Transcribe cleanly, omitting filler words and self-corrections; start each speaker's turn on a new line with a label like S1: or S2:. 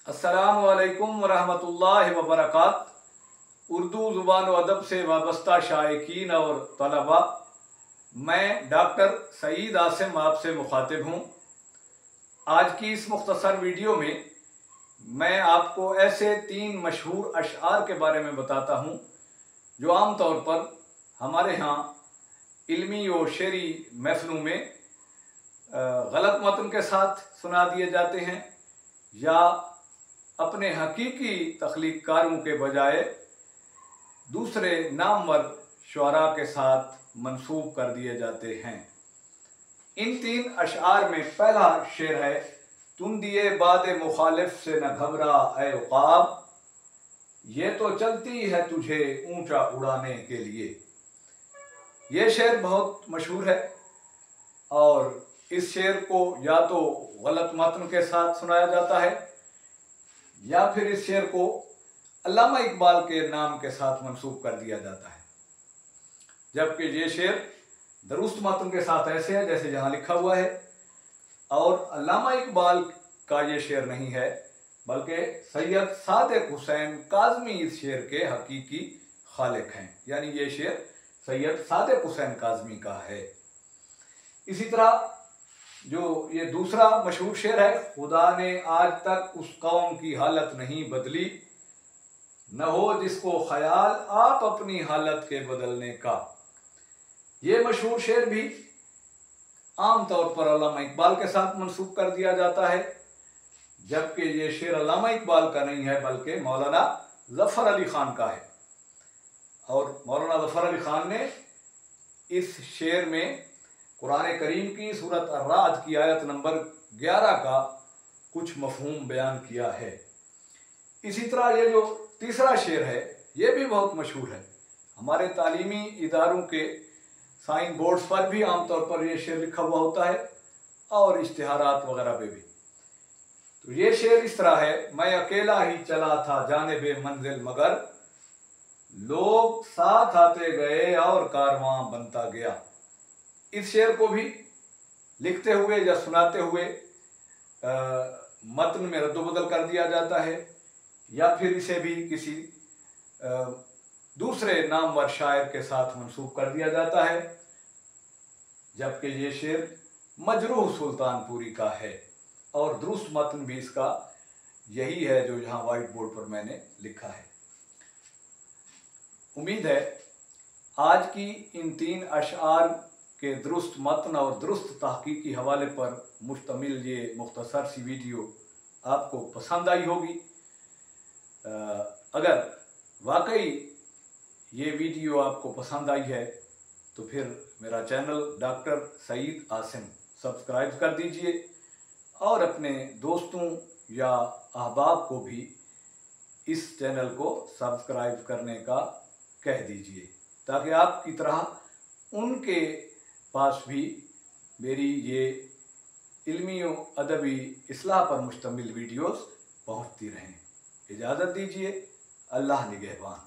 S1: अस्सलामुअलैकुम वरहमतुल्लाहि वबरकात। उर्दू ज़ुबान व अदब से वाबस्ता शायकीन और तलबा, मैं डॉक्टर सईद आसिम आपसे मुखातिब हूँ। आज की इस मुख्तसर वीडियो में मैं आपको ऐसे 3 मशहूर अशआर के बारे में बताता हूँ जो आम तौर पर हमारे यहाँ इल्मी व शेरी महफ़िलों में गलत मतन के साथ सुना दिए जाते हैं या अपने हकीकी तख्लीक़कारों के बजाय दूसरे नामवर शुअरा के साथ मंसूब कर दिए जाते हैं। इन 3 अशआर में पहला शेर है, तुम दिए बाद मुखालिफ से न घबरा ए उक़ाब, ये तो चलती है तुझे ऊंचा उड़ाने के लिए। ये शेर बहुत मशहूर है और इस शेर को या तो गलत मतन के साथ सुनाया जाता है या फिर इस शेर को अल्लामा इकबाल के नाम के साथ मंसूब कर दिया जाता है, जबकि ये शेर दुरुस्त मतन के साथ ऐसे है जैसे यहाँ लिखा हुआ है। और अल्लामा इकबाल का ये शेर नहीं है, बल्कि सैयद सादिक हुसैन काज़मी इस शेर के हकीकी खालिक हैं, यानी ये शेर सैयद सादिक हुसैन काज़मी का है। इसी तरह जो ये दूसरा मशहूर शेर है, खुदा ने आज तक उस कौम की हालत नहीं बदली, न हो जिसको ख्याल आप अपनी हालत के बदलने का। ये मशहूर शेर भी आम तौर पर अल्लामा इकबाल के साथ मंसूब कर दिया जाता है, जबकि ये शेर अल्लामा इकबाल का नहीं है बल्कि मौलाना ज़फ़र अली ख़ान का है। और मौलाना ज़फ़र अली ख़ान ने इस शेर में कुरान करीम की सूरत अर्राद की आयत नंबर 11 का कुछ मफ़हूम बयान किया है। इसी तरह ये जो तीसरा शेर है ये भी बहुत मशहूर है। हमारे तालीमी इदारों के साइन बोर्ड्स पर भी आमतौर पर यह शेर लिखा हुआ होता है और इश्तिहारात वगैरह पे भी। तो ये शेर इस तरह है, मैं अकेला ही चला था जानिबे मंजिल मगर, लोग साथ आते गए और कारवां बनता गया। इस शेर को भी लिखते हुए या सुनाते हुए मतन में रद्दोबदल कर दिया जाता है या फिर इसे भी किसी दूसरे नामवर शायर के साथ मंसूब कर दिया जाता है, जबकि ये शेर मजरूह सुल्तानपुरी का है और दुरुस्त मतन भी इसका यही है जो यहाँ वाइट बोर्ड पर मैंने लिखा है। उम्मीद है आज की इन 3 अशआर के दुरुस्त मतन और दुरुस्त तहकीकी हवाले पर मुश्तमिल ये मुख्तसर सी वीडियो आपको पसंद आई होगी। अगर वाकई ये वीडियो आपको पसंद आई है तो फिर मेरा channel doctor Saeed Asim subscribe कर दीजिए और अपने दोस्तों या अहबाब को भी इस चैनल को सब्सक्राइब करने का कह दीजिए, ताकि आपकी तरह उनके पास भी मेरी ये इल्मी व अदबी इस्लाह पर मुश्तमिल वीडियोस पहुंचती रहें। इजाज़त दीजिए। अल्लाह निगहबान।